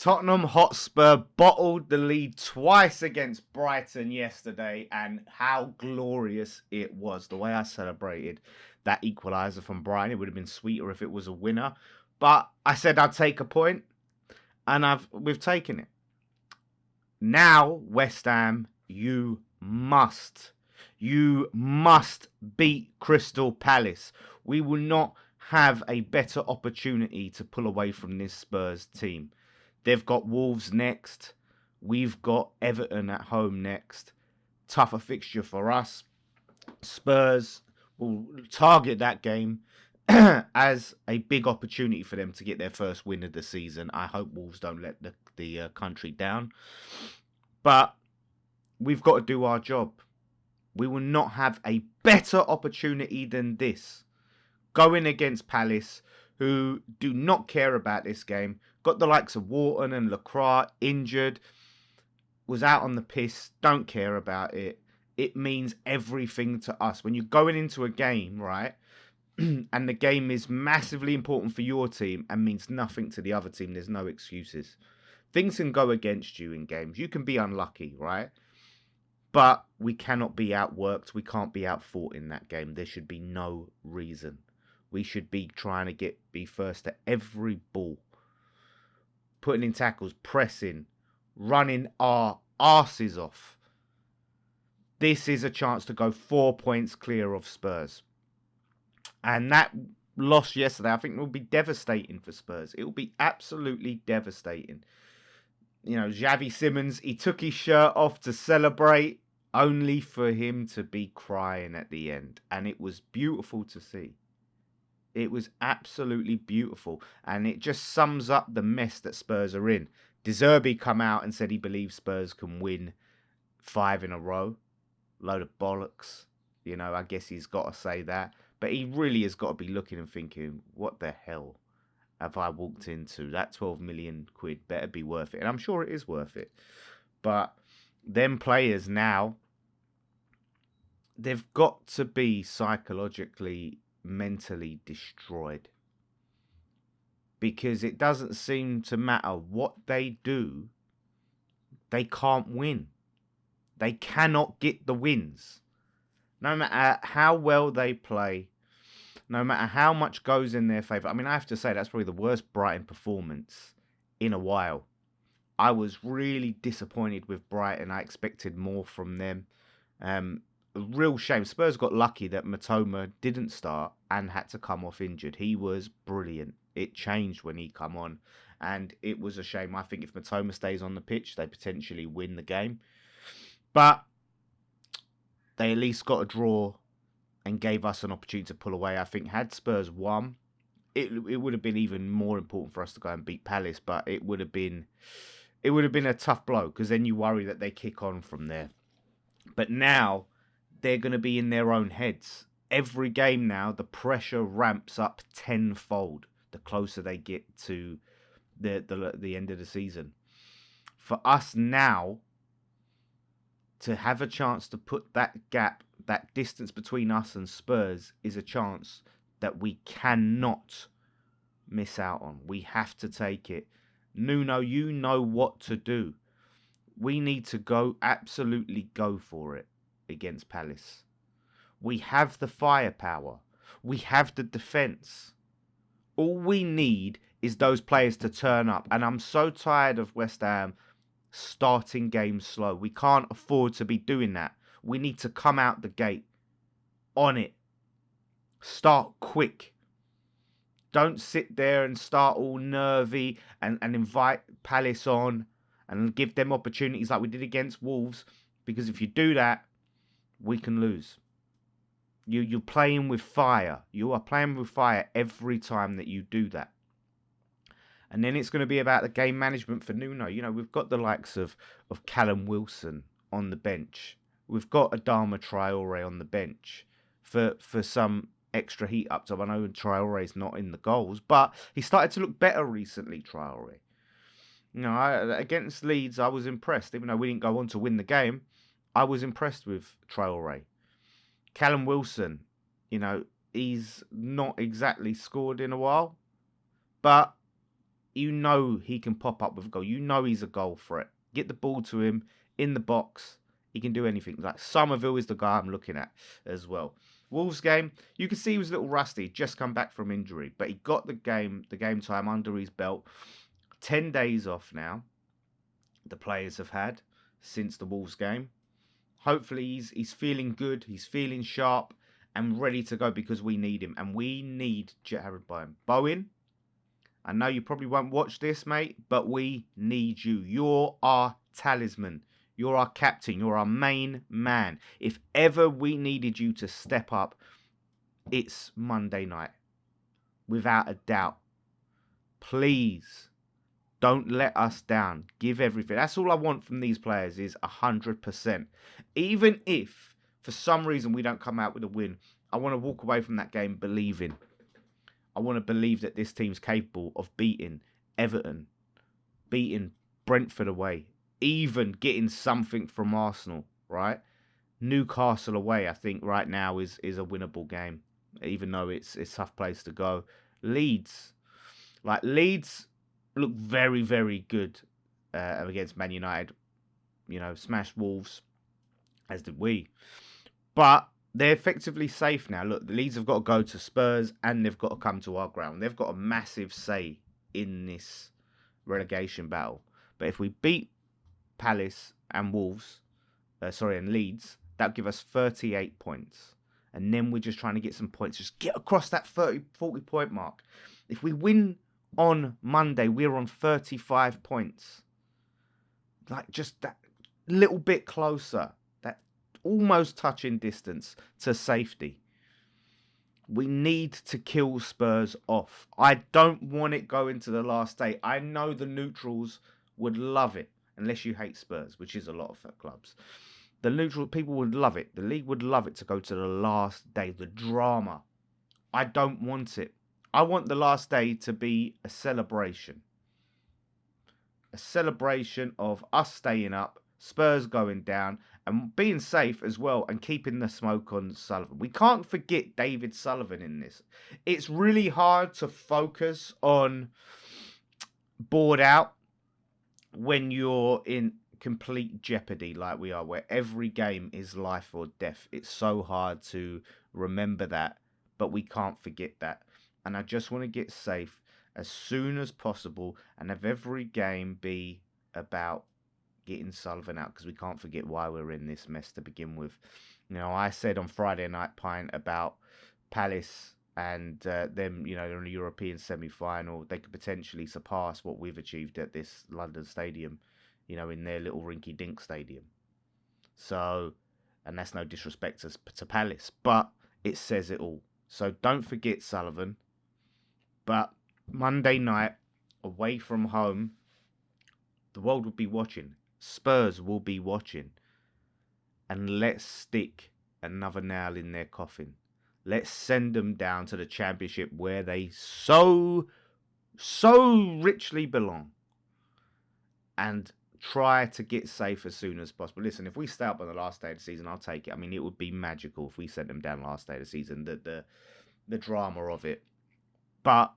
Tottenham Hotspur bottled the lead twice against Brighton yesterday, and how glorious it was. The way I celebrated that equaliser from Brighton, it would have been sweeter if it was a winner. But I said I'd take a point, and we've taken it. Now, West Ham, you must beat Crystal Palace. We will not have a better opportunity to pull away from this Spurs team. They've got Wolves next. We've got Everton at home next. Tougher fixture for us. Spurs will target that game as a big opportunity for them to get their first win of the season. I hope Wolves don't let the country down. But we've got to do our job. We will not have a better opportunity than this. Going against Palace, who do not care about this game. Got the likes of Wharton and Lacroix injured. Was out on the piss. Don't care about it. It means everything to us. When you're going into a game, right, and the game is massively important for your team and means nothing to the other team, there's no excuses. Things can go against you in games. You can be unlucky, right? But we cannot be outworked. We can't be outfought in that game. There should be no reason. We should be trying to be first at every ball. Putting in tackles, pressing, running our arses off. This is a chance to go 4 points clear of Spurs. And that loss yesterday, I think, will be devastating for Spurs. It will be absolutely devastating. You know, Xavi Simons, he took his shirt off to celebrate, only for him to be crying at the end. And it was beautiful to see. It was absolutely beautiful. And it just sums up the mess that Spurs are in. De Zerbi come out and said he believes Spurs can win 5 in a row. Load of bollocks. You know, I guess he's got to say that. But he really has got to be looking and thinking, what the hell have I walked into? That 12 million quid better be worth it. And I'm sure it is worth it. But them players now, they've got to be psychologically, mentally destroyed. Because it doesn't seem to matter what they do, they can't win. They cannot get the wins. No matter how well they play, no matter how much goes in their favour. I mean, I have to say, that's probably the worst Brighton performance in a while. I was really disappointed with Brighton. I expected more from them. A real shame. Spurs got lucky that Matoma didn't start and had to come off injured. He was brilliant. It changed when he come on. And it was a shame. I think if Matoma stays on the pitch, they potentially win the game. But they at least got a draw and gave us an opportunity to pull away. I think had Spurs won, it would have been even more important for us to go and beat Palace. But it would have been a tough blow, because then you worry that they kick on from there. But now they're going to be in their own heads. Every game now, the pressure ramps up tenfold the closer they get to the end of the season. For us now to have a chance to put that gap, that distance between us and Spurs, is a chance that we cannot miss out on. We have to take it. Nuno, you know what to do. We need to absolutely go for it against Palace. We have the firepower. We have the defence. All we need is those players to turn up. And I'm so tired of West Ham starting games slow. We can't afford to be doing that. We need to come out the gate on it. Start quick. Don't sit there and start all nervy and invite Palace on and give them opportunities like we did against Wolves. Because if you do that, we can lose. You're playing with fire. You are playing with fire every time that you do that. And then it's going to be about the game management for Nuno. You know, we've got the likes of Callum Wilson on the bench. We've got Adama Traore on the bench for some extra heat up top. I know Traore's not in the goals, but he started to look better recently, Traore. You know, against Leeds, I was impressed. Even though we didn't go on to win the game, I was impressed with Traore. Callum Wilson, you know, he's not exactly scored in a while, but you know he can pop up with a goal. You know he's a goal threat. Get the ball to him in the box. He can do anything. Like Somerville is the guy I'm looking at as well. Wolves game, you can see he was a little rusty. Just come back from injury, but he got the game time under his belt. 10 days off now. The players have had since the Wolves game. Hopefully he's feeling good. He's feeling sharp and ready to go because we need him, and we need Jared Bowen. I know you probably won't watch this, mate, but we need you. You're our talisman. You're our captain. You're our main man. If ever we needed you to step up, it's Monday night. Without a doubt. Please, don't let us down. Give everything. That's all I want from these players is 100%. Even if, for some reason, we don't come out with a win, I want to walk away from that game believing. I want to believe that this team's capable of beating Everton, beating Brentford away, even getting something from Arsenal, right? Newcastle away, I think right now is a winnable game, even though it's a tough place to go. Leeds look very, very good against Man United. You know, smashed Wolves, as did we. But they're effectively safe now. Look, the Leeds have got to go to Spurs and they've got to come to our ground. They've got a massive say in this relegation battle. But if we beat Palace and and Leeds, that'll give us 38 points. And then we're just trying to get some points. Just get across that 40 point mark. If we win on Monday, we're on 35 points. Like just that little bit closer. Almost touching distance to safety. We need to kill Spurs off. I don't want it going to the last day. I know the neutrals would love it, unless you hate Spurs, which is a lot of clubs. The neutral people would love it. The league would love it to go to the last day. The drama. I don't want it. I want the last day to be a celebration. A celebration of us staying up, Spurs going down, and being safe as well, and keeping the smoke on Sullivan. We can't forget David Sullivan in this. It's really hard to focus on bored out when you're in complete jeopardy like we are, where every game is life or death. It's so hard to remember that, but we can't forget that. And I just want to get safe as soon as possible and have every game be about getting Sullivan out, because we can't forget why we're in this mess to begin with. You know, I said on Friday Night Pint about Palace and them, you know, they're in a European semi-final. They could potentially surpass what we've achieved at this London stadium, you know, in their little rinky-dink stadium. So, and that's no disrespect to Palace, but it says it all. So don't forget Sullivan. But Monday night, away from home, the world will be watching. Spurs will be watching. And let's stick another nail in their coffin. Let's send them down to the Championship where they so richly belong. And try to get safe as soon as possible. Listen, if we stay up on the last day of the season, I'll take it. I mean, it would be magical if we sent them down last day of the season. The drama of it. But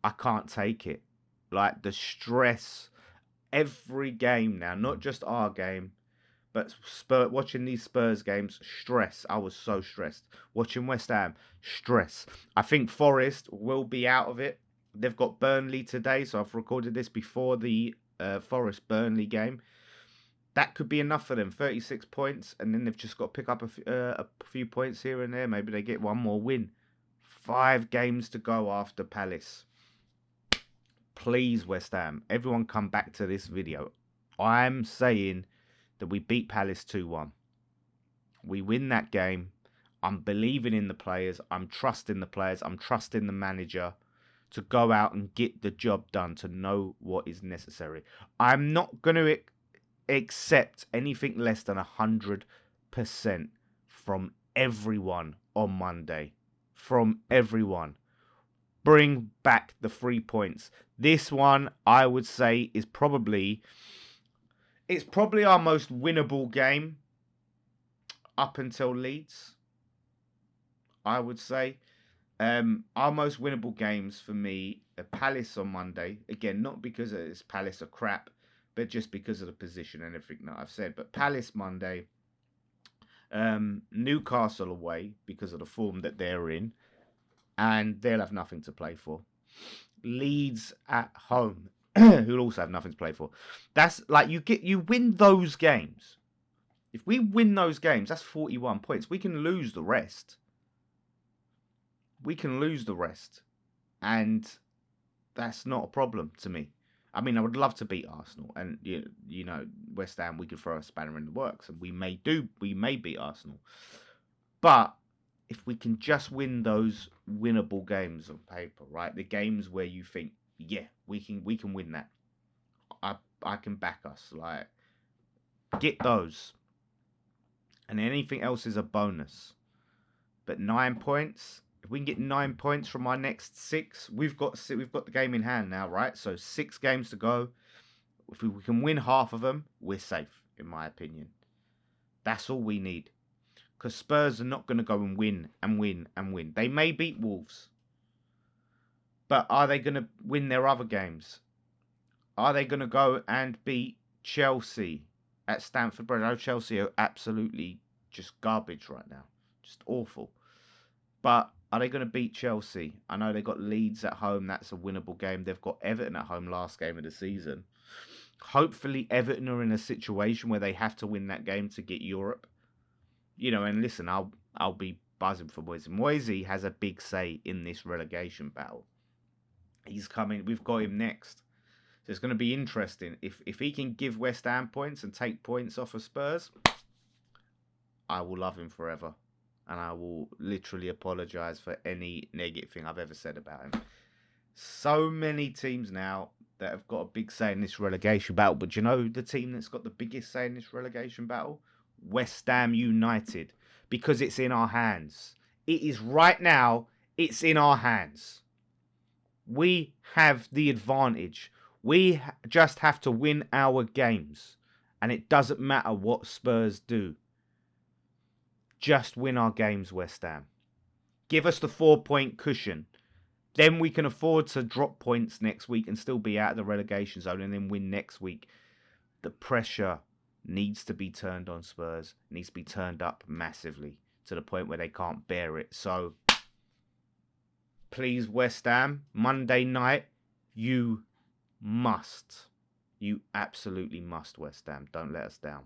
I can't take it. Like the stress, every game now, not just our game, but watching these Spurs games, stress. I was so stressed. Watching West Ham, stress. I think Forest will be out of it. They've got Burnley today, so I've recorded this before the Forest-Burnley game. That could be enough for them, 36 points, and then they've just got to pick up a few points here and there. Maybe they get one more win. 5 games to go after Palace. Please, West Ham, everyone come back to this video. I'm saying that we beat Palace 2-1. We win that game. I'm believing in the players. I'm trusting the players. I'm trusting the manager to go out and get the job done, to know what is necessary. I'm not going to accept anything less than 100% from everyone on Monday. From everyone. Bring back the 3 points. This one, I would say, is probably our most winnable game up until Leeds, I would say. Our most winnable games for me are Palace on Monday. Again, not because it's Palace are crap, but just because of the position and everything that I've said. But Palace Monday, Newcastle away because of the form that they're in, and they'll have nothing to play for. Leeds at home, who'll also have nothing to play for. That's like you win those games. If we win those games, that's 41 points. We can lose the rest. And that's not a problem to me. I mean, I would love to beat Arsenal, and you know, West Ham, we could throw a spanner in the works, and we may beat Arsenal. But if we can just win those winnable games on paper, right? The games where you think, yeah, we can win that. I can back us. Like, get those, and anything else is a bonus. But 9 points. If we can get 9 points from our next 6, we've got the game in hand now, right? So 6 games to go. If we can win half of them, we're safe, in my opinion. That's all we need. Because Spurs are not going to go and win and win and win. They may beat Wolves. But are they going to win their other games? Are they going to go and beat Chelsea at Stamford Bridge? Oh, Chelsea are absolutely just garbage right now. Just awful. But are they going to beat Chelsea? I know they've got Leeds at home. That's a winnable game. They've got Everton at home last game of the season. Hopefully Everton are in a situation where they have to win that game to get Europe. You know, and listen, I'll be buzzing for Moyes. Moyes has a big say in this relegation battle. He's coming. We've got him next. So it's going to be interesting. If he can give West Ham points and take points off of Spurs, I will love him forever. And I will literally apologise for any negative thing I've ever said about him. So many teams now that have got a big say in this relegation battle. But you know the team that's got the biggest say in this relegation battle? West Ham United. Because it's in our hands. It is right now, it's in our hands. We have the advantage. We just have to win our games. And it doesn't matter what Spurs do. Just win our games, West Ham. Give us the 4-point cushion. Then we can afford to drop points next week and still be out of the relegation zone and then win next week. The pressure needs to be turned on Spurs. It needs to be turned up massively to the point where they can't bear it. So, please, West Ham, Monday night, you must. You absolutely must, West Ham. Don't let us down.